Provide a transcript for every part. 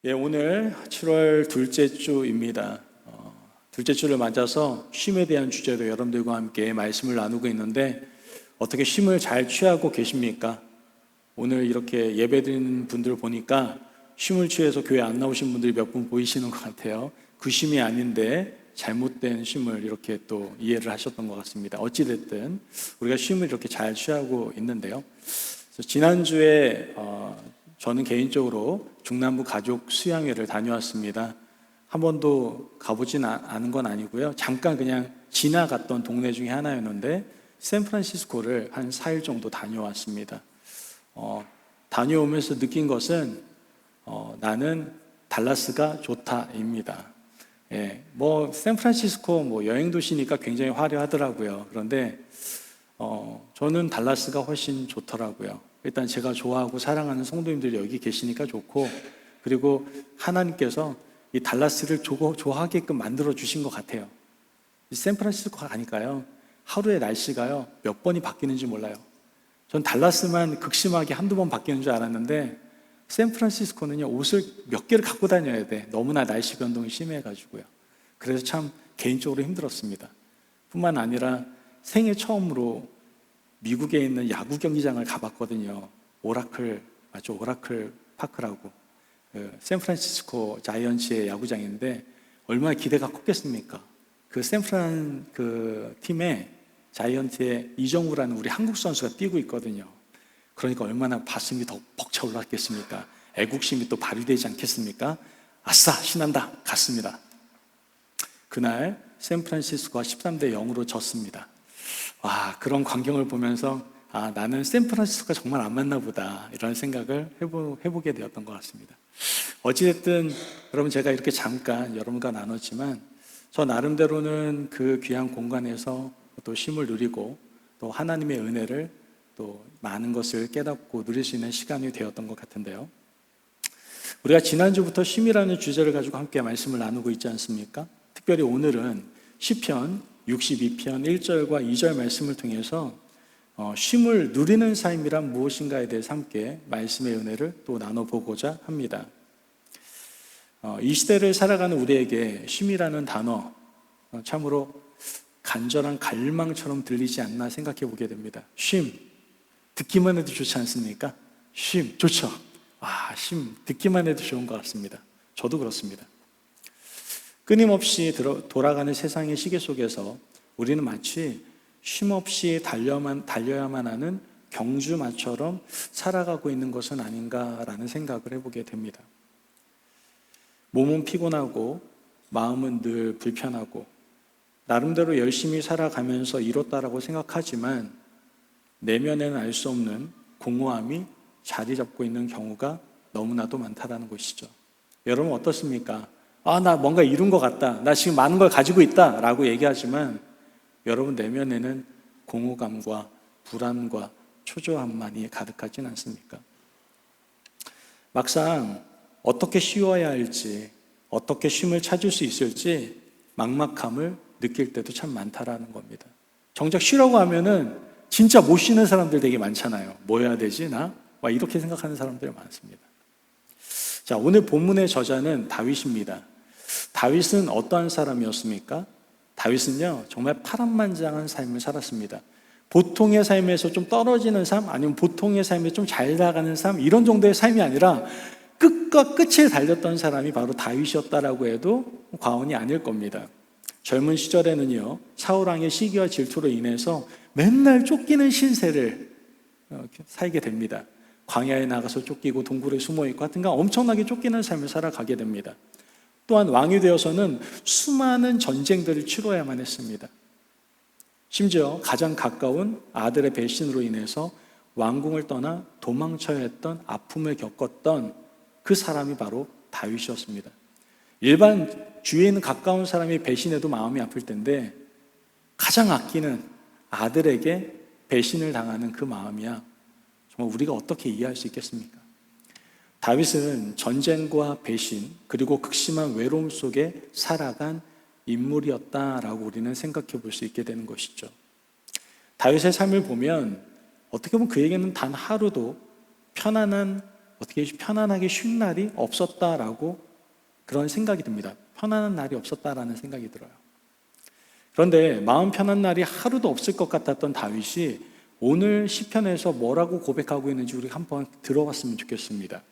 오늘 7월 둘째 주입니다. 둘째 주를 맞아서 쉼에 대한 주제로 여러분들과 함께 말씀을 나누고 있는데 어떻게 쉼을 잘 취하고 계십니까? 오늘 이렇게 예배드리는 분들 보니까 쉼을 취해서 교회 안 나오신 분들이 몇 분 보이시는 것 같아요. 그 쉼이 아닌데 잘못된 쉼을 이렇게 또 이해를 하셨던 것 같습니다. 어찌됐든 우리가 쉼을 이렇게 잘 취하고 있는데요. 지난주에 저는 개인적으로 중남부 가족 수양회를 다녀왔습니다. 한 번도 가보진 않은 건 아니고요. 잠깐 그냥 지나갔던 동네 중에 하나였는데 샌프란시스코를 한 4일 정도 다녀왔습니다. 다녀오면서 느낀 것은 나는 달라스가 좋다입니다. 샌프란시스코 여행 도시니까 굉장히 화려하더라고요. 그런데 저는 달라스가 훨씬 좋더라고요. 일단 제가 좋아하고 사랑하는 성도님들이 여기 계시니까 좋고, 그리고 하나님께서 이 달라스를 좋아하게끔 만들어 주신 것 같아요. 샌프란시스코가 가니까요, 하루의 날씨가요 몇 번이 바뀌는지 몰라요. 전 달라스만 극심하게 한두 번 바뀌는 줄 알았는데 샌프란시스코는요 옷을 몇 개를 갖고 다녀야 돼. 너무나 날씨 변동이 심해가지고요. 그래서 참 개인적으로 힘들었습니다. 뿐만 아니라 생애 처음으로 미국에 있는 야구 경기장을 가봤거든요. 오라클 파크라고 샌프란시스코 자이언츠의 야구장인데 얼마나 기대가 컸겠습니까? 그 샌프란 팀에 자이언츠의 이정우라는 우리 한국 선수가 뛰고 있거든요. 그러니까 얼마나 가슴이 더 벅차 올랐겠습니까? 애국심이 또 발휘되지 않겠습니까? 아싸 신난다 갔습니다. 그날 샌프란시스코가 13대 0으로 졌습니다. 그런 광경을 보면서 나는 샌프란시스코가 정말 안 맞나 보다 이런 생각을 해보게 되었던 것 같습니다. 어찌됐든 여러분, 제가 이렇게 잠깐 여러분과 나눴지만 저 나름대로는 그 귀한 공간에서 또 쉼을 누리고 또 하나님의 은혜를 또 많은 것을 깨닫고 누릴 수 있는 시간이 되었던 것 같은데요. 우리가 지난주부터 쉼이라는 주제를 가지고 함께 말씀을 나누고 있지 않습니까? 특별히 오늘은 시편 62편 1절과 2절 말씀을 통해서 쉼을 누리는 삶이란 무엇인가에 대해서 함께 말씀의 은혜를 또 나눠보고자 합니다. 이 시대를 살아가는 우리에게 쉼이라는 단어 참으로 간절한 갈망처럼 들리지 않나 생각해 보게 됩니다. 쉼, 듣기만 해도 좋지 않습니까? 쉼, 좋죠. 쉼, 듣기만 해도 좋은 것 같습니다. 저도 그렇습니다. 끊임없이 돌아가는 세상의 시계 속에서 우리는 마치 쉼없이 달려야만 하는 경주마처럼 살아가고 있는 것은 아닌가라는 생각을 해보게 됩니다. 몸은 피곤하고 마음은 늘 불편하고 나름대로 열심히 살아가면서 이뤘다라고 생각하지만 내면에는 알 수 없는 공허함이 자리 잡고 있는 경우가 너무나도 많다라는 것이죠. 여러분 어떻습니까? 나 뭔가 이룬 것 같다. 나 지금 많은 걸 가지고 있다 라고 얘기하지만 여러분 내면에는 공허감과 불안과 초조함만이 가득하진 않습니까? 막상 어떻게 쉬어야 할지, 어떻게 쉼을 찾을 수 있을지 막막함을 느낄 때도 참 많다라는 겁니다. 정작 쉬라고 하면은 진짜 못 쉬는 사람들 되게 많잖아요. 뭐 해야 되지 나? 이렇게 생각하는 사람들이 많습니다. 자, 오늘 본문의 저자는 다윗입니다. 다윗은 어떠한 사람이었습니까? 다윗은요 정말 파란만장한 삶을 살았습니다. 보통의 삶에서 좀 떨어지는 삶, 아니면 보통의 삶에 좀 잘 나가는 삶, 이런 정도의 삶이 아니라 끝과 끝을 달렸던 사람이 바로 다윗이었다라고 해도 과언이 아닐 겁니다. 젊은 시절에는요 사울왕의 시기와 질투로 인해서 맨날 쫓기는 신세를 살게 됩니다. 광야에 나가서 쫓기고 동굴에 숨어있고 하여튼간 엄청나게 쫓기는 삶을 살아가게 됩니다. 또한 왕이 되어서는 수많은 전쟁들을 치러야만 했습니다. 심지어 가장 가까운 아들의 배신으로 인해서 왕궁을 떠나 도망쳐야 했던 아픔을 겪었던 그 사람이 바로 다윗이었습니다. 일반 주위에 있는 가까운 사람이 배신해도 마음이 아플 텐데 가장 아끼는 아들에게 배신을 당하는 그 마음이야 정말 우리가 어떻게 이해할 수 있겠습니까? 다윗은 전쟁과 배신 그리고 극심한 외로움 속에 살아간 인물이었다라고 우리는 생각해 볼 수 있게 되는 것이죠. 다윗의 삶을 보면 어떻게 보면 그에게는 단 하루도 편안한 어떻게 편안하게 쉰 날이 없었다라고 그런 생각이 듭니다. 편안한 날이 없었다라는 생각이 들어요. 그런데 마음 편한 날이 하루도 없을 것 같았던 다윗이 오늘 시편에서 뭐라고 고백하고 있는지 우리 한번 들어봤으면 좋겠습니다.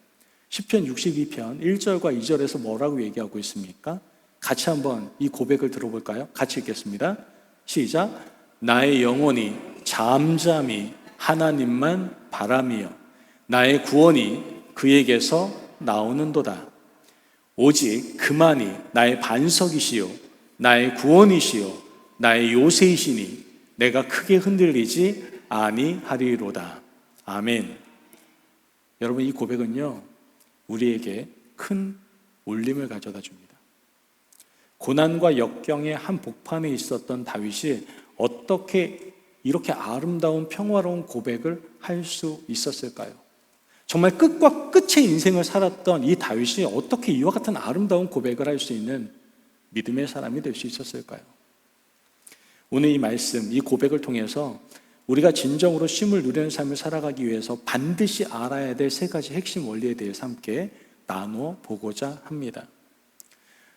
시편 62편 1절과 2절에서 뭐라고 얘기하고 있습니까? 같이 한번 이 고백을 들어볼까요? 같이 읽겠습니다. 시작. 나의 영혼이 잠잠히 하나님만 바라며 나의 구원이 그에게서 나오는도다. 오직 그만이 나의 반석이시요 나의 구원이시요 나의 요새이시니 내가 크게 흔들리지 아니하리로다. 아멘. 여러분, 이 고백은요 우리에게 큰 울림을 가져다 줍니다. 고난과 역경의 한 복판에 있었던 다윗이 어떻게 이렇게 아름다운 평화로운 고백을 할 수 있었을까요? 정말 끝과 끝의 인생을 살았던 이 다윗이 어떻게 이와 같은 아름다운 고백을 할 수 있는 믿음의 사람이 될 수 있었을까요? 오늘 이 말씀, 이 고백을 통해서 우리가 진정으로 쉼을 누리는 삶을 살아가기 위해서 반드시 알아야 될 세 가지 핵심 원리에 대해서 함께 나누어 보고자 합니다.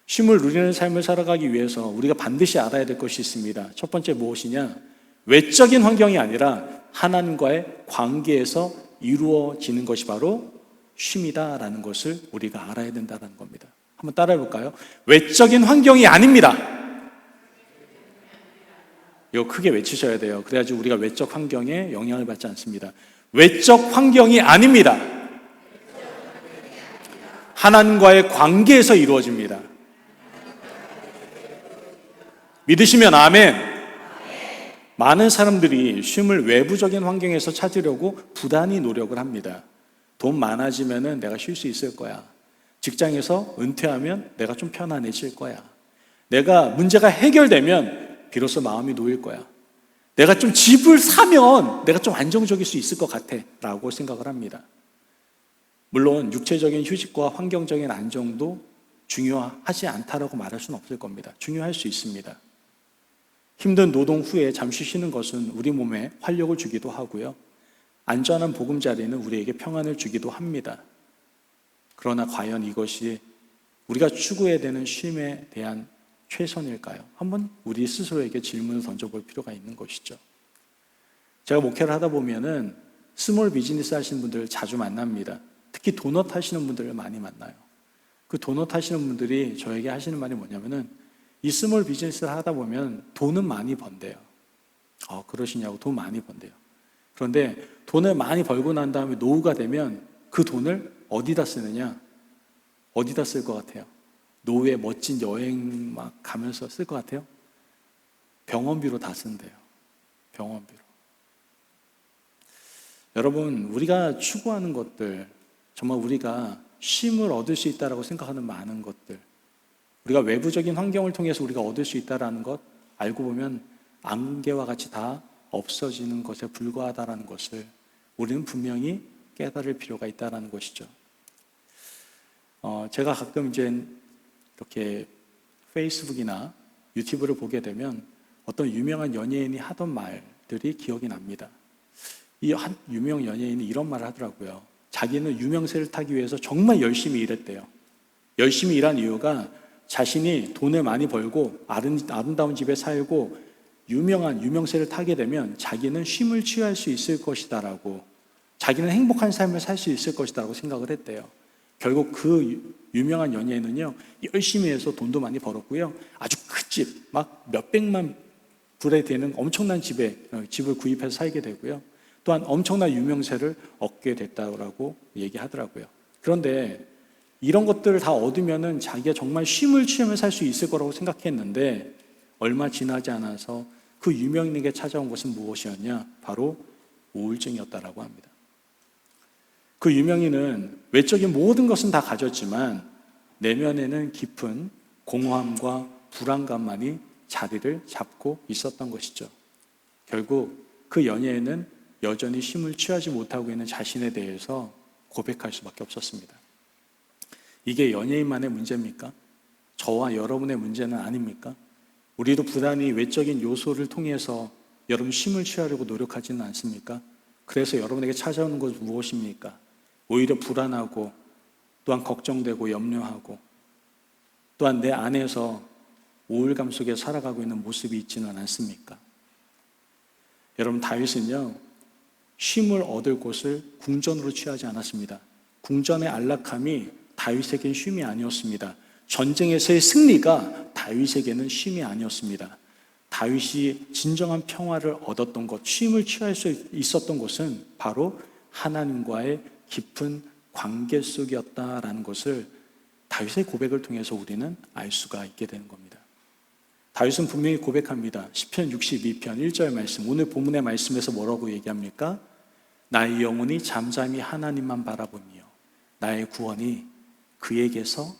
쉼을 누리는 삶을 살아가기 위해서 우리가 반드시 알아야 될 것이 있습니다. 첫 번째 무엇이냐? 외적인 환경이 아니라 하나님과의 관계에서 이루어지는 것이 바로 쉼이다라는 것을 우리가 알아야 된다는 겁니다. 한번 따라해 볼까요? 외적인 환경이 아닙니다. 이거 크게 외치셔야 돼요. 그래야지 우리가 외적 환경에 영향을 받지 않습니다. 외적 환경이 아닙니다. 하나님과의 관계에서 이루어집니다. 믿으시면 아멘. 많은 사람들이 쉼을 외부적인 환경에서 찾으려고 부단히 노력을 합니다. 돈 많아지면 내가 쉴 수 있을 거야. 직장에서 은퇴하면 내가 좀 편안해질 거야. 내가 문제가 해결되면 비로소 마음이 놓일 거야. 내가 좀 집을 사면 내가 좀 안정적일 수 있을 것 같아 라고 생각을 합니다. 물론 육체적인 휴식과 환경적인 안정도 중요하지 않다라고 말할 수는 없을 겁니다. 중요할 수 있습니다. 힘든 노동 후에 잠시 쉬는 것은 우리 몸에 활력을 주기도 하고요. 안전한 보금자리는 우리에게 평안을 주기도 합니다. 그러나 과연 이것이 우리가 추구해야 되는 쉼에 대한 최선일까요? 한번 우리 스스로에게 질문을 던져볼 필요가 있는 것이죠. 제가 목회를 하다 보면은 스몰 비즈니스 하시는 분들을 자주 만납니다. 특히 도넛 하시는 분들을 많이 만나요. 그 도넛 하시는 분들이 저에게 하시는 말이 뭐냐면은 이 스몰 비즈니스를 하다 보면 돈은 많이 번대요. 그러시냐고, 돈 많이 번대요. 그런데 돈을 많이 벌고 난 다음에 노후가 되면 그 돈을 어디다 쓰느냐? 어디다 쓸 것 같아요? 노후에 멋진 여행 막 가면서 쓸 것 같아요? 병원비로 다 쓴대요. 병원비로. 여러분, 우리가 추구하는 것들, 정말 우리가 쉼을 얻을 수 있다고 생각하는 많은 것들, 우리가 외부적인 환경을 통해서 우리가 얻을 수 있다는 것 알고 보면 안개와 같이 다 없어지는 것에 불과하다는 것을 우리는 분명히 깨달을 필요가 있다는 것이죠. 제가 가끔 이제 이렇게 페이스북이나 유튜브를 보게 되면 어떤 유명한 연예인이 하던 말들이 기억이 납니다. 이 한 유명 연예인이 이런 말을 하더라고요. 자기는 유명세를 타기 위해서 정말 열심히 일했대요. 열심히 일한 이유가 자신이 돈을 많이 벌고 아름다운 집에 살고 유명한 유명세를 타게 되면 자기는 쉼을 취할 수 있을 것이다라고, 자기는 행복한 삶을 살 수 있을 것이다라고 생각을 했대요. 결국 그 유명한 연예인은요, 열심히 해서 돈도 많이 벌었고요, 아주 큰 집, 막 몇백만 불에 되는 엄청난 집을 구입해서 살게 되고요, 또한 엄청난 유명세를 얻게 됐다고 얘기하더라고요. 그런데 이런 것들을 다 얻으면은 자기가 정말 쉼을 취하며 살 수 있을 거라고 생각했는데 얼마 지나지 않아서 그 유명인에게 찾아온 것은 무엇이었냐? 바로 우울증이었다라고 합니다. 그 유명인은 외적인 모든 것은 다 가졌지만 내면에는 깊은 공허함과 불안감만이 자리를 잡고 있었던 것이죠. 결국 그 연예인은 여전히 쉼을 취하지 못하고 있는 자신에 대해서 고백할 수밖에 없었습니다. 이게 연예인만의 문제입니까? 저와 여러분의 문제는 아닙니까? 우리도 부단히 외적인 요소를 통해서 여러분 쉼을 취하려고 노력하지는 않습니까? 그래서 여러분에게 찾아오는 것은 무엇입니까? 오히려 불안하고 또한 걱정되고 염려하고 또한 내 안에서 우울감 속에 살아가고 있는 모습이 있지는 않습니까? 여러분, 다윗은요, 쉼을 얻을 곳을 궁전으로 취하지 않았습니다. 궁전의 안락함이 다윗에겐 쉼이 아니었습니다. 전쟁에서의 승리가 다윗에게는 쉼이 아니었습니다. 다윗이 진정한 평화를 얻었던 것, 쉼을 취할 수 있었던 곳은 바로 하나님과의 깊은 관계 속이었다라는 것을 다윗의 고백을 통해서 우리는 알 수가 있게 되는 겁니다. 다윗은 분명히 고백합니다. 시편 62편 1절 말씀, 오늘 본문의 말씀에서 뭐라고 얘기합니까? 나의 영혼이 잠잠히 하나님만 바라보며 나의 구원이 그에게서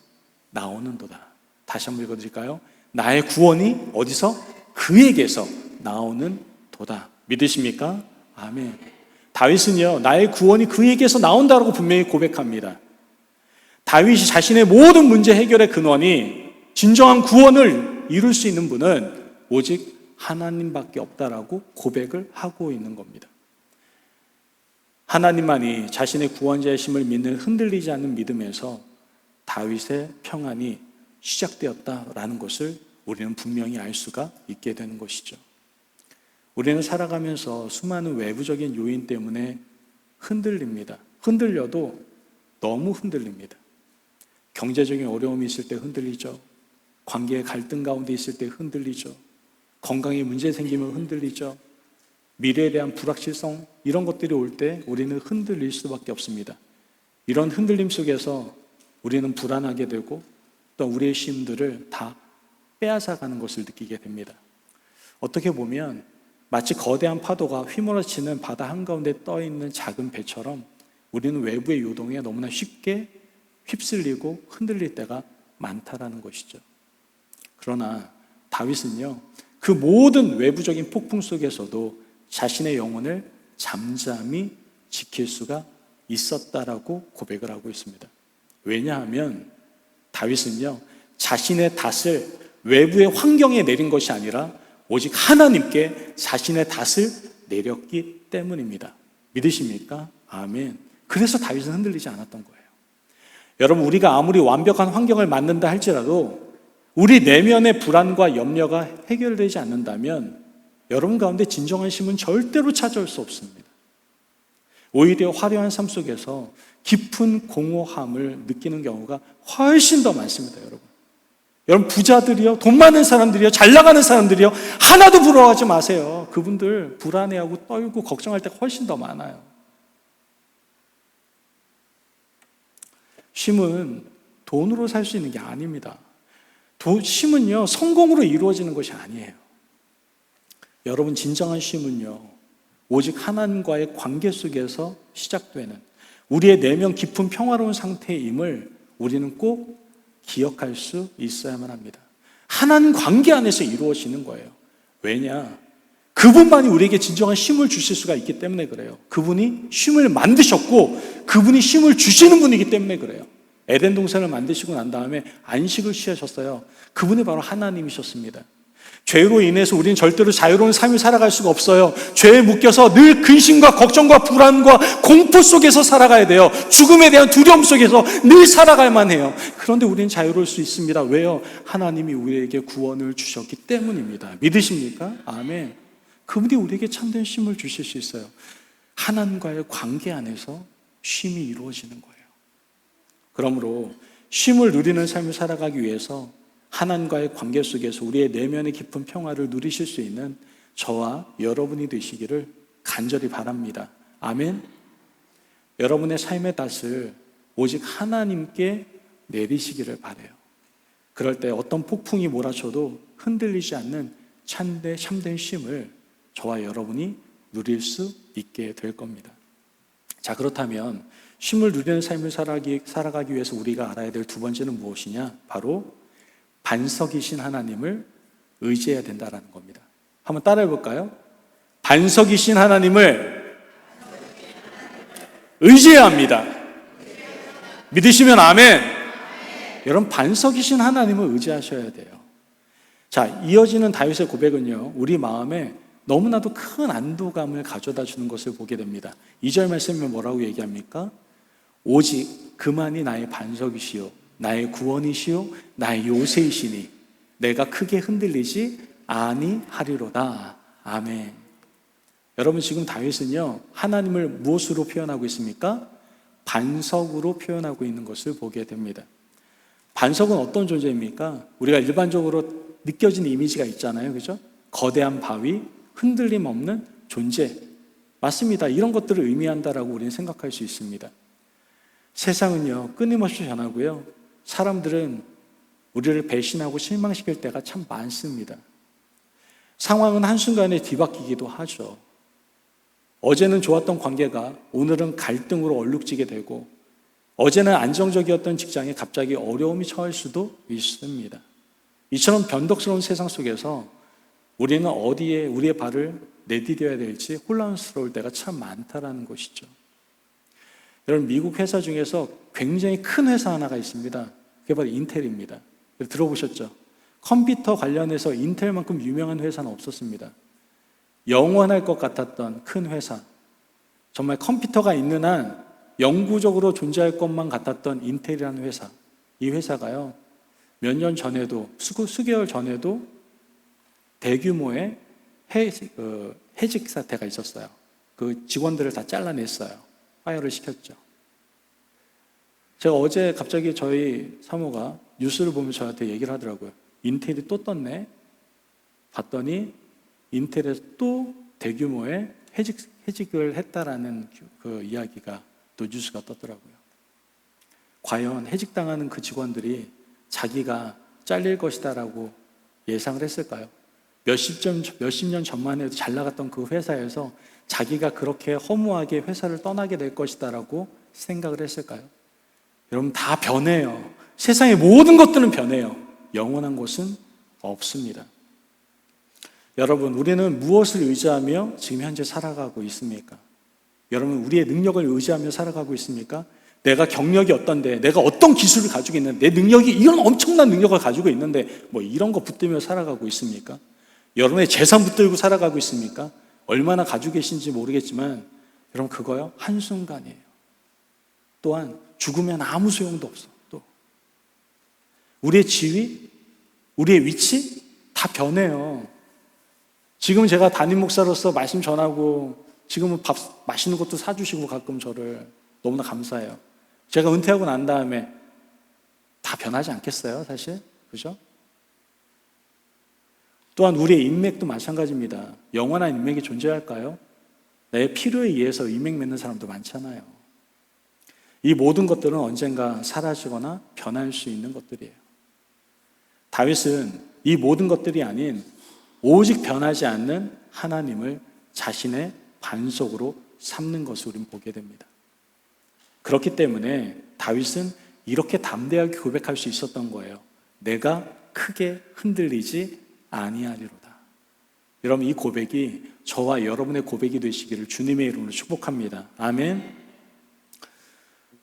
나오는도다. 다시 한번 읽어드릴까요? 나의 구원이 어디서? 그에게서 나오는 도다. 믿으십니까? 아멘. 다윗은요, 나의 구원이 그에게서 나온다라고 분명히 고백합니다. 다윗이 자신의 모든 문제 해결의 근원이 진정한 구원을 이룰 수 있는 분은 오직 하나님밖에 없다라고 고백을 하고 있는 겁니다. 하나님만이 자신의 구원자이심을 믿는 흔들리지 않는 믿음에서 다윗의 평안이 시작되었다라는 것을 우리는 분명히 알 수가 있게 되는 것이죠. 우리는 살아가면서 수많은 외부적인 요인 때문에 흔들립니다. 흔들려도 너무 흔들립니다. 경제적인 어려움이 있을 때 흔들리죠. 관계의 갈등 가운데 있을 때 흔들리죠. 건강에 문제 생기면 흔들리죠. 미래에 대한 불확실성, 이런 것들이 올 때 우리는 흔들릴 수밖에 없습니다. 이런 흔들림 속에서 우리는 불안하게 되고 또 우리의 쉼들을 다 빼앗아가는 것을 느끼게 됩니다. 어떻게 보면 마치 거대한 파도가 휘몰아치는 바다 한가운데 떠있는 작은 배처럼 우리는 외부의 요동에 너무나 쉽게 휩쓸리고 흔들릴 때가 많다라는 것이죠. 그러나 다윗은요, 그 모든 외부적인 폭풍 속에서도 자신의 영혼을 잠잠히 지킬 수가 있었다라고 고백을 하고 있습니다. 왜냐하면 다윗은요, 자신의 탓을 외부의 환경에 내린 것이 아니라 오직 하나님께 자신의 탓을 내렸기 때문입니다. 믿으십니까? 아멘. 그래서 다윗은 흔들리지 않았던 거예요. 여러분, 우리가 아무리 완벽한 환경을 만든다 할지라도 우리 내면의 불안과 염려가 해결되지 않는다면 여러분 가운데 진정한 쉼은 절대로 찾아올 수 없습니다. 오히려 화려한 삶 속에서 깊은 공허함을 느끼는 경우가 훨씬 더 많습니다, 여러분. 여러분, 부자들이요, 돈 많은 사람들이요, 잘 나가는 사람들이요, 하나도 부러워하지 마세요. 그분들 불안해하고 떨고 걱정할 때가 훨씬 더 많아요. 쉼은 돈으로 살 수 있는 게 아닙니다. 쉼은요, 성공으로 이루어지는 것이 아니에요. 여러분, 진정한 쉼은요, 오직 하나님과의 관계 속에서 시작되는 우리의 내면 깊은 평화로운 상태임을 우리는 꼭 기억할 수 있어야만 합니다. 하나님 관계 안에서 이루어지는 거예요. 왜냐? 그분만이 우리에게 진정한 쉼을 주실 수가 있기 때문에 그래요. 그분이 쉼을 만드셨고 그분이 쉼을 주시는 분이기 때문에 그래요. 에덴 동산을 만드시고 난 다음에 안식을 취하셨어요. 그분이 바로 하나님이셨습니다. 죄로 인해서 우리는 절대로 자유로운 삶을 살아갈 수가 없어요. 죄에 묶여서 늘 근심과 걱정과 불안과 공포 속에서 살아가야 돼요. 죽음에 대한 두려움 속에서 늘 살아갈만 해요. 그런데 우리는 자유로울 수 있습니다. 왜요? 하나님이 우리에게 구원을 주셨기 때문입니다. 믿으십니까? 아멘. 그분이 우리에게 참된 쉼을 주실 수 있어요. 하나님과의 관계 안에서 쉼이 이루어지는 거예요. 그러므로 쉼을 누리는 삶을 살아가기 위해서 하나님과의 관계 속에서 우리의 내면의 깊은 평화를 누리실 수 있는 저와 여러분이 되시기를 간절히 바랍니다. 아멘. 여러분의 삶의 탓을 오직 하나님께 내리시기를 바라요. 그럴 때 어떤 폭풍이 몰아쳐도 흔들리지 않는 참된 쉼을 저와 여러분이 누릴 수 있게 될 겁니다. 자, 그렇다면 쉼을 누리는 삶을 살아가기 위해서 우리가 알아야 될 두 번째는 무엇이냐? 바로 반석이신 하나님을 의지해야 된다는 겁니다. 한번 따라해 볼까요? 반석이신 하나님을 의지해야 합니다. 믿으시면 아멘. 여러분, 반석이신 하나님을 의지하셔야 돼요. 자, 이어지는 다윗의 고백은요, 우리 마음에 너무나도 큰 안도감을 가져다 주는 것을 보게 됩니다. 2절 말씀에 뭐라고 얘기합니까? 오직 그만이 나의 반석이시요 나의 구원이시요 나의 요새이시니 내가 크게 흔들리지 아니하리로다. 아멘. 여러분, 지금 다윗은요, 하나님을 무엇으로 표현하고 있습니까? 반석으로 표현하고 있는 것을 보게 됩니다. 반석은 어떤 존재입니까? 우리가 일반적으로 느껴지는 이미지가 있잖아요, 그죠? 거대한 바위, 흔들림 없는 존재. 맞습니다. 이런 것들을 의미한다라고 우리는 생각할 수 있습니다. 세상은요, 끊임없이 변하고요, 사람들은 우리를 배신하고 실망시킬 때가 참 많습니다. 상황은 한순간에 뒤바뀌기도 하죠. 어제는 좋았던 관계가 오늘은 갈등으로 얼룩지게 되고, 어제는 안정적이었던 직장에 갑자기 어려움이 처할 수도 있습니다. 이처럼 변덕스러운 세상 속에서 우리는 어디에 우리의 발을 내디뎌야 될지 혼란스러울 때가 참 많다라는 것이죠. 여러분, 미국 회사 중에서 굉장히 큰 회사 하나가 있습니다. 그게 바로 인텔입니다. 들어보셨죠? 컴퓨터 관련해서 인텔만큼 유명한 회사는 없었습니다. 영원할 것 같았던 큰 회사, 정말 컴퓨터가 있는 한 영구적으로 존재할 것만 같았던 인텔이라는 회사, 이 회사가요, 몇 년 전에도, 수개월 전에도 대규모의 해직 사태가 있었어요. 그 직원들을 다 잘라냈어요. 파이어를 시켰죠. 제가 어제 갑자기 저희 사모가 뉴스를 보면서 저한테 얘기를 하더라고요. 인텔이 또 떴네. 봤더니 인텔에서 또 대규모의 해직을 했다라는 그 이야기가 또 뉴스가 떴더라고요. 과연 해직당하는 그 직원들이 자기가 잘릴 것이다라고 예상을 했을까요? 몇십 년 전만 해도 잘 나갔던 그 회사에서 자기가 그렇게 허무하게 회사를 떠나게 될 것이다라고 생각을 했을까요? 여러분, 다 변해요. 세상의 모든 것들은 변해요. 영원한 것은 없습니다. 여러분, 우리는 무엇을 의지하며 지금 현재 살아가고 있습니까? 여러분, 우리의 능력을 의지하며 살아가고 있습니까? 내가 경력이 어떤데, 내가 어떤 기술을 가지고 있는데, 내 능력이 이런 엄청난 능력을 가지고 있는데 뭐 이런 거 붙들며 살아가고 있습니까? 여러분의 재산 붙들고 살아가고 있습니까? 얼마나 가지고 계신지 모르겠지만 여러분, 그거요, 한순간이에요. 또한 죽으면 아무 소용도 없어. 또 우리의 지위, 우리의 위치 다 변해요. 지금 제가 담임 목사로서 말씀 전하고 지금은 밥 맛있는 것도 사주시고 가끔 저를 너무나 감사해요. 제가 은퇴하고 난 다음에 다 변하지 않겠어요, 사실? 그죠? 또한 우리의 인맥도 마찬가지입니다. 영원한 인맥이 존재할까요? 내 필요에 의해서 인맥 맺는 사람도 많잖아요. 이 모든 것들은 언젠가 사라지거나 변할 수 있는 것들이에요. 다윗은 이 모든 것들이 아닌 오직 변하지 않는 하나님을 자신의 반석으로 삼는 것을 우리는 보게 됩니다. 그렇기 때문에 다윗은 이렇게 담대하게 고백할 수 있었던 거예요. 내가 크게 흔들리지 아니하리로다. 여러분, 이 고백이 저와 여러분의 고백이 되시기를 주님의 이름으로 축복합니다. 아멘.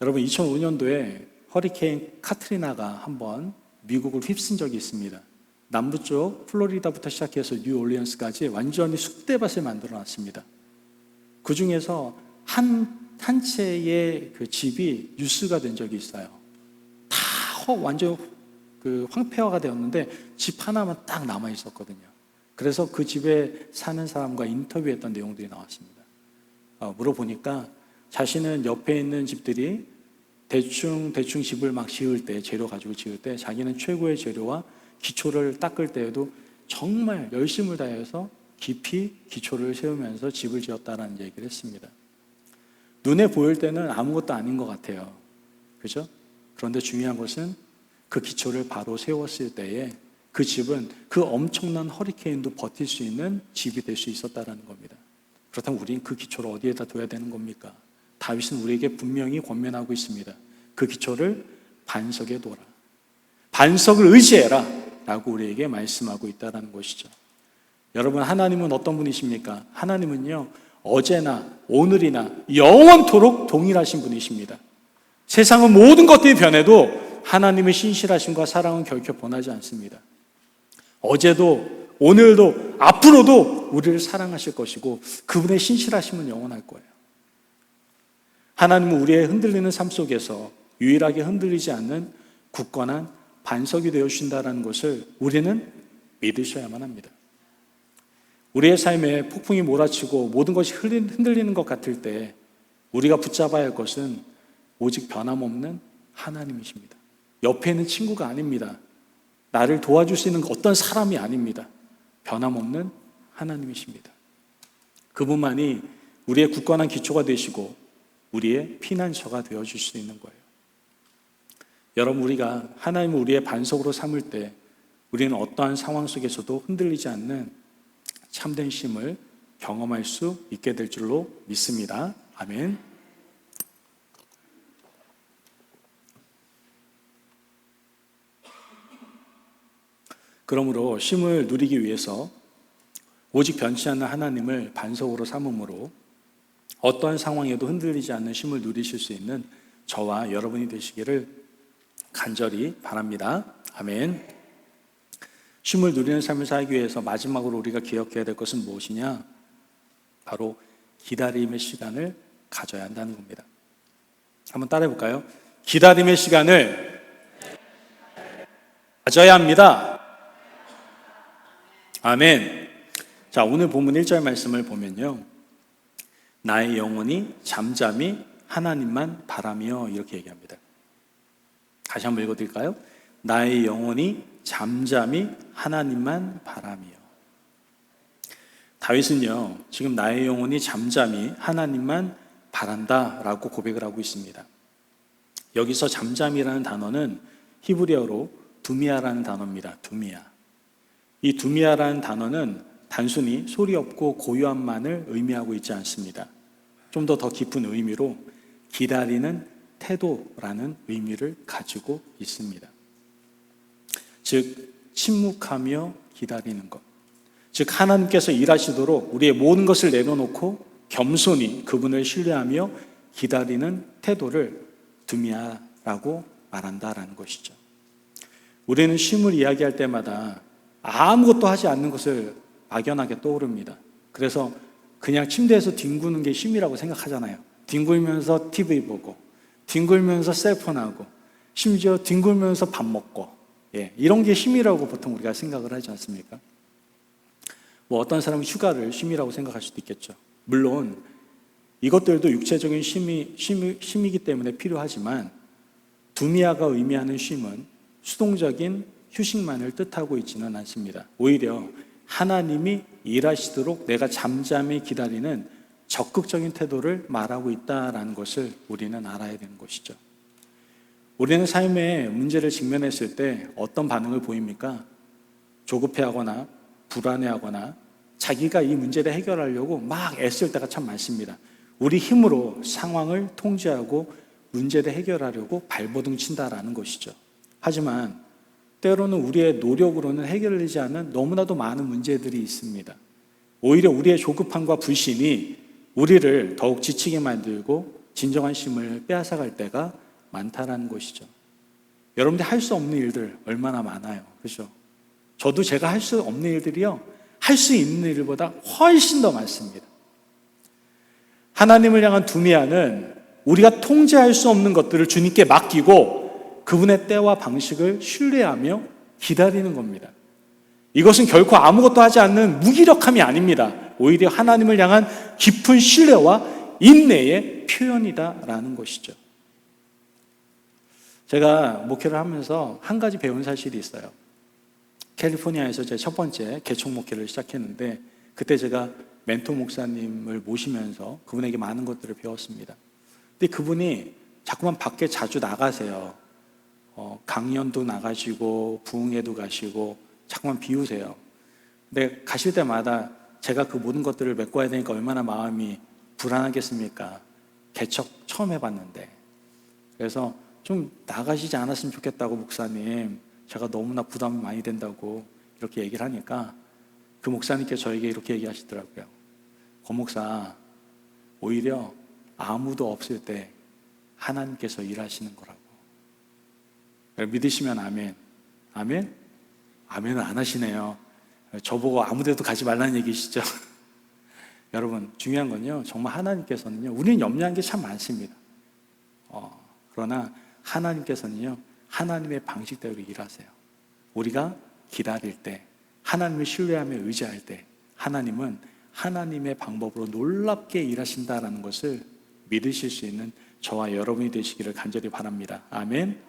여러분, 2005년도에 허리케인 카트리나가 한번 미국을 휩쓴 적이 있습니다. 남부 쪽 플로리다부터 시작해서 뉴올리언스까지 완전히 쑥대밭을 만들어 놨습니다. 그 중에서 한 채의 그 집이 뉴스가 된 적이 있어요. 다 완전 그 황폐화가 되었는데 집 하나만 딱 남아 있었거든요. 그래서 그 집에 사는 사람과 인터뷰했던 내용들이 나왔습니다. 물어보니까 자신은 옆에 있는 집들이 대충 집을 막 지을 때, 재료 가지고 지을 때 자기는 최고의 재료와 기초를 닦을 때에도 정말 열심을 다해서 깊이 기초를 세우면서 집을 지었다라는 얘기를 했습니다. 눈에 보일 때는 아무것도 아닌 것 같아요. 그죠? 그런데 중요한 것은 그 기초를 바로 세웠을 때에 그 집은 그 엄청난 허리케인도 버틸 수 있는 집이 될 수 있었다는 겁니다. 그렇다면 우리는 그 기초를 어디에다 둬야 되는 겁니까? 다윗은 우리에게 분명히 권면하고 있습니다. 그 기초를 반석에 둬라. 반석을 의지해라 라고 우리에게 말씀하고 있다는 것이죠. 여러분, 하나님은 어떤 분이십니까? 하나님은요, 어제나 오늘이나 영원토록 동일하신 분이십니다. 세상은 모든 것들이 변해도 하나님의 신실하심과 사랑은 결코 변하지 않습니다. 어제도 오늘도 앞으로도 우리를 사랑하실 것이고 그분의 신실하심은 영원할 거예요. 하나님은 우리의 흔들리는 삶 속에서 유일하게 흔들리지 않는 굳건한 반석이 되어주신다는 것을 우리는 믿으셔야만 합니다. 우리의 삶에 폭풍이 몰아치고 모든 것이 흔들리는 것 같을 때 우리가 붙잡아야 할 것은 오직 변함없는 하나님이십니다. 옆에 있는 친구가 아닙니다. 나를 도와줄 수 있는 어떤 사람이 아닙니다. 변함없는 하나님이십니다. 그분만이 우리의 굳건한 기초가 되시고 우리의 피난처가 되어줄 수 있는 거예요. 여러분, 우리가 하나님을 우리의 반석으로 삼을 때 우리는 어떠한 상황 속에서도 흔들리지 않는 참된 쉼을 경험할 수 있게 될 줄로 믿습니다. 아멘. 그러므로 쉼을 누리기 위해서 오직 변치 않는 하나님을 반석으로 삼음으로 어떠한 상황에도 흔들리지 않는 쉼을 누리실 수 있는 저와 여러분이 되시기를 간절히 바랍니다. 아멘. 쉼을 누리는 삶을 살기 위해서 마지막으로 우리가 기억해야 될 것은 무엇이냐? 바로 기다림의 시간을 가져야 한다는 겁니다. 한번 따라해 볼까요? 기다림의 시간을 가져야 합니다. 아멘. 자, 오늘 본문 1절 말씀을 보면요, 나의 영혼이 잠잠히 하나님만 바라며, 이렇게 얘기합니다. 다시 한번 읽어드릴까요? 나의 영혼이 잠잠히 하나님만 바라며. 다윗은요, 지금 나의 영혼이 잠잠히 하나님만 바란다라고 고백을 하고 있습니다. 여기서 잠잠이라는 단어는 히브리어로 두미아라는 단어입니다. 두미아. 이 두미아라는 단어는 단순히 소리 없고 고요함만을 의미하고 있지 않습니다. 좀 더 깊은 의미로 기다리는 태도라는 의미를 가지고 있습니다. 즉, 침묵하며 기다리는 것. 즉, 하나님께서 일하시도록 우리의 모든 것을 내려놓고 겸손히 그분을 신뢰하며 기다리는 태도를 두미아라고 말한다라는 것이죠. 우리는 쉼을 이야기할 때마다 아무것도 하지 않는 것을 막연하게 떠오릅니다. 그래서 그냥 침대에서 뒹구는 게 쉼이라고 생각하잖아요. 뒹굴면서 TV 보고, 뒹굴면서 셀폰하고, 심지어 뒹굴면서 밥 먹고, 이런 게 쉼이라고 보통 우리가 생각을 하지 않습니까? 뭐 어떤 사람은 휴가를 쉼이라고 생각할 수도 있겠죠. 물론 이것들도 육체적인 쉼이기 때문에 필요하지만 두미아가 의미하는 쉼은 수동적인 휴식만을 뜻하고 있지는 않습니다. 오히려 하나님이 일하시도록 내가 잠잠히 기다리는 적극적인 태도를 말하고 있다는 것을 우리는 알아야 되는 것이죠. 우리는 삶의 문제를 직면했을 때 어떤 반응을 보입니까? 조급해하거나 불안해하거나 자기가 이 문제를 해결하려고 막 애쓸 때가 참 많습니다. 우리 힘으로 상황을 통제하고 문제를 해결하려고 발버둥 친다라는 것이죠. 하지만 때로는 우리의 노력으로는 해결되지 않는 너무나도 많은 문제들이 있습니다. 오히려 우리의 조급함과 불신이 우리를 더욱 지치게 만들고 진정한 쉼을 빼앗아갈 때가 많다라는 것이죠. 여러분들 할 수 없는 일들 얼마나 많아요. 그렇죠? 저도 제가 할 수 없는 일들이요, 할 수 있는 일보다 훨씬 더 많습니다. 하나님을 향한 두미아는 우리가 통제할 수 없는 것들을 주님께 맡기고 그분의 때와 방식을 신뢰하며 기다리는 겁니다. 이것은 결코 아무것도 하지 않는 무기력함이 아닙니다. 오히려 하나님을 향한 깊은 신뢰와 인내의 표현이다라는 것이죠. 제가 목회를 하면서 한 가지 배운 사실이 있어요. 캘리포니아에서 제 첫 번째 개척 목회를 시작했는데 그때 제가 멘토 목사님을 모시면서 그분에게 많은 것들을 배웠습니다. 근데 그분이 자꾸만 밖에 자주 나가세요. 강연도 나가시고 부흥회도 가시고 자꾸만 비우세요. 근데 가실 때마다 제가 그 모든 것들을 메꿔야 되니까 얼마나 마음이 불안하겠습니까? 개척 처음 해봤는데. 그래서 좀 나가시지 않았으면 좋겠다고, 목사님, 제가 너무나 부담이 많이 된다고 이렇게 얘기를 하니까 그 목사님께 저에게 이렇게 얘기하시더라고요. 권 목사, 오히려 아무도 없을 때 하나님께서 일하시는 거라고. 믿으시면 아멘. 아멘? 아멘은 안 하시네요. 저보고 아무 데도 가지 말라는 얘기시죠? 여러분, 중요한 건요, 정말 하나님께서는요, 우리는 염려한 게 참 많습니다. 그러나 하나님께서는요, 하나님의 방식대로 일하세요. 우리가 기다릴 때, 하나님을 신뢰하며 의지할 때 하나님은 하나님의 방법으로 놀랍게 일하신다라는 것을 믿으실 수 있는 저와 여러분이 되시기를 간절히 바랍니다. 아멘.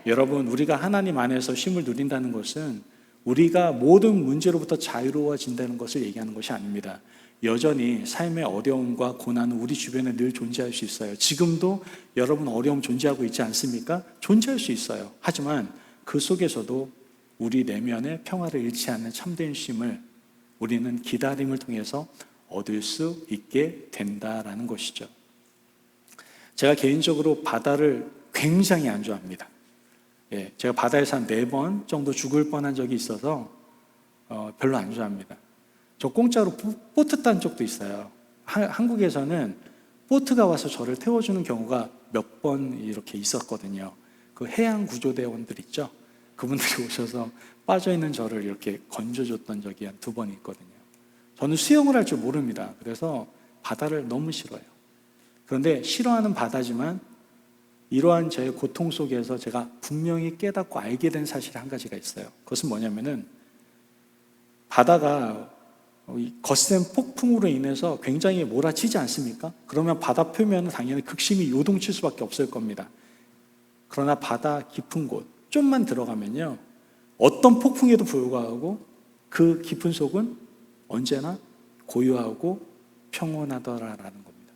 여러분, 우리가 하나님 안에서 쉼을 누린다는 것은 우리가 모든 문제로부터 자유로워진다는 것을 얘기하는 것이 아닙니다. 여전히 삶의 어려움과 고난은 우리 주변에 늘 존재할 수 있어요. 지금도 여러분 어려움 존재하고 있지 않습니까? 존재할 수 있어요. 하지만 그 속에서도 우리 내면의 평화를 잃지 않는 참된 쉼을 우리는 기다림을 통해서 얻을 수 있게 된다라는 것이죠. 제가 개인적으로 바다를 굉장히 안 좋아합니다. 제가 바다에서 한 4번 정도 죽을 뻔한 적이 있어서 별로 안 좋아합니다. 저 공짜로 보트 탄 적도 있어요. 한국에서는 보트가 와서 저를 태워주는 경우가 몇 번 이렇게 있었거든요. 그 해양구조대원들 있죠? 그분들이 오셔서 빠져있는 저를 이렇게 건져줬던 적이 한 2번 있거든요. 저는 수영을 할 줄 모릅니다. 그래서 바다를 너무 싫어해요. 그런데 싫어하는 바다지만 이러한 저의 고통 속에서 제가 분명히 깨닫고 알게 된 사실 한 가지가 있어요. 그것은 뭐냐면은 바다가 거센 폭풍으로 인해서 굉장히 몰아치지 않습니까? 그러면 바다 표면은 당연히 극심히 요동칠 수밖에 없을 겁니다. 그러나 바다 깊은 곳 좀만 들어가면요, 어떤 폭풍에도 불구하고 그 깊은 속은 언제나 고요하고 평온하더라라는 겁니다.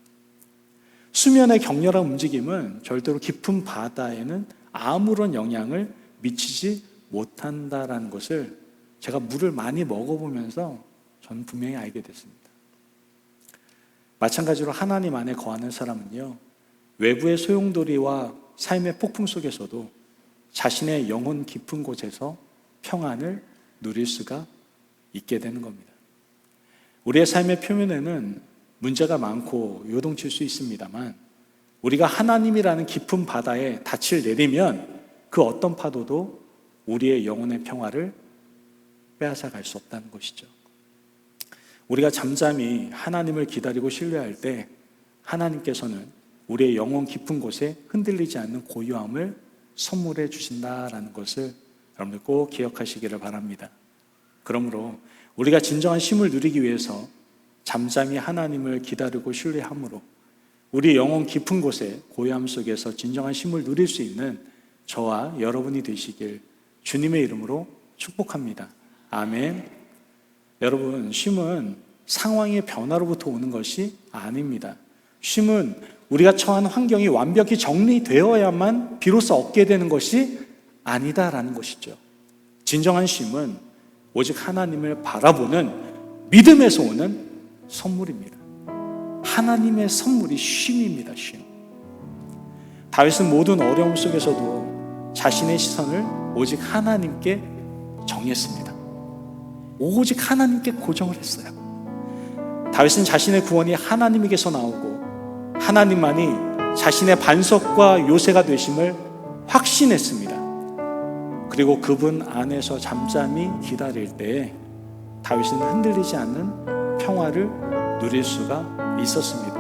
수면의 격렬한 움직임은 절대로 깊은 바다에는 아무런 영향을 미치지 못한다라는 것을 제가 물을 많이 먹어보면서 저는 분명히 알게 됐습니다. 마찬가지로 하나님 안에 거하는 사람은요, 외부의 소용돌이와 삶의 폭풍 속에서도 자신의 영혼 깊은 곳에서 평안을 누릴 수가 있게 되는 겁니다. 우리의 삶의 표면에는 문제가 많고 요동칠 수 있습니다만 우리가 하나님이라는 깊은 바다에 닻을 내리면 그 어떤 파도도 우리의 영혼의 평화를 빼앗아갈 수 없다는 것이죠. 우리가 잠잠히 하나님을 기다리고 신뢰할 때 하나님께서는 우리의 영혼 깊은 곳에 흔들리지 않는 고요함을 선물해 주신다라는 것을 여러분들 꼭 기억하시기를 바랍니다. 그러므로 우리가 진정한 쉼을 누리기 위해서 잠잠히 하나님을 기다리고 신뢰함으로 우리 영혼 깊은 곳에 고요함 속에서 진정한 쉼을 누릴 수 있는 저와 여러분이 되시길 주님의 이름으로 축복합니다. 아멘. 여러분, 쉼은 상황의 변화로부터 오는 것이 아닙니다. 쉼은 우리가 처한 환경이 완벽히 정리되어야만 비로소 얻게 되는 것이 아니다라는 것이죠. 진정한 쉼은 오직 하나님을 바라보는 믿음에서 오는 선물입니다. 하나님의 선물이 쉼입니다. 쉼. 다윗은 모든 어려움 속에서도 자신의 시선을 오직 하나님께 정했습니다. 오직 하나님께 고정을 했어요. 다윗은 자신의 구원이 하나님에게서 나오고 하나님만이 자신의 반석과 요새가 되심을 확신했습니다. 그리고 그분 안에서 잠잠히 기다릴 때에 다윗은 흔들리지 않는 평화를 누릴 수가 있었습니다.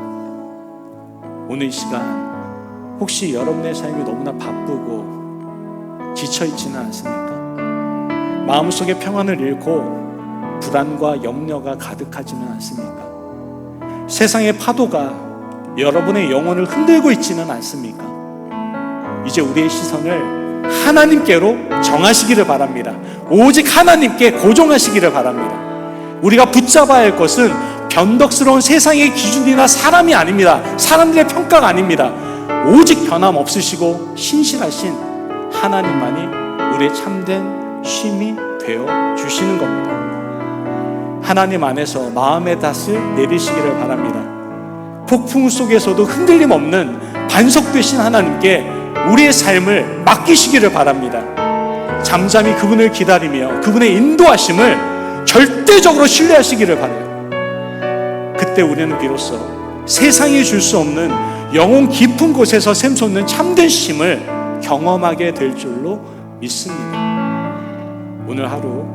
오늘 이 시간 혹시 여러분의 삶이 너무나 바쁘고 지쳐있지는 않습니까? 마음속에 평안을 잃고 불안과 염려가 가득하지는 않습니까? 세상의 파도가 여러분의 영혼을 흔들고 있지는 않습니까? 이제 우리의 시선을 하나님께로 정하시기를 바랍니다. 오직 하나님께 고정하시기를 바랍니다. 우리가 붙잡아야 할 것은 변덕스러운 세상의 기준이나 사람이 아닙니다. 사람들의 평가가 아닙니다. 오직 변함없으시고 신실하신 하나님만이 우리의 참된 쉼이 되어 주시는 겁니다. 하나님 안에서 마음의 닻을 내리시기를 바랍니다. 폭풍 속에서도 흔들림 없는 반석 되신 하나님께 우리의 삶을 맡기시기를 바랍니다. 잠잠히 그분을 기다리며 그분의 인도하심을 절대적으로 신뢰하시기를 바라요. 그때 우리는 비로소 세상이 줄 수 없는 영혼 깊은 곳에서 샘솟는 참된 쉼을 경험하게 될 줄로 믿습니다. 오늘 하루,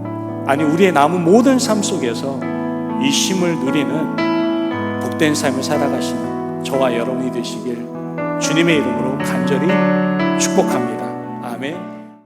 아니 우리의 남은 모든 삶 속에서 이 쉼을 누리는 복된 삶을 살아가시는 저와 여러분이 되시길 주님의 이름으로 간절히 축복합니다. 아멘.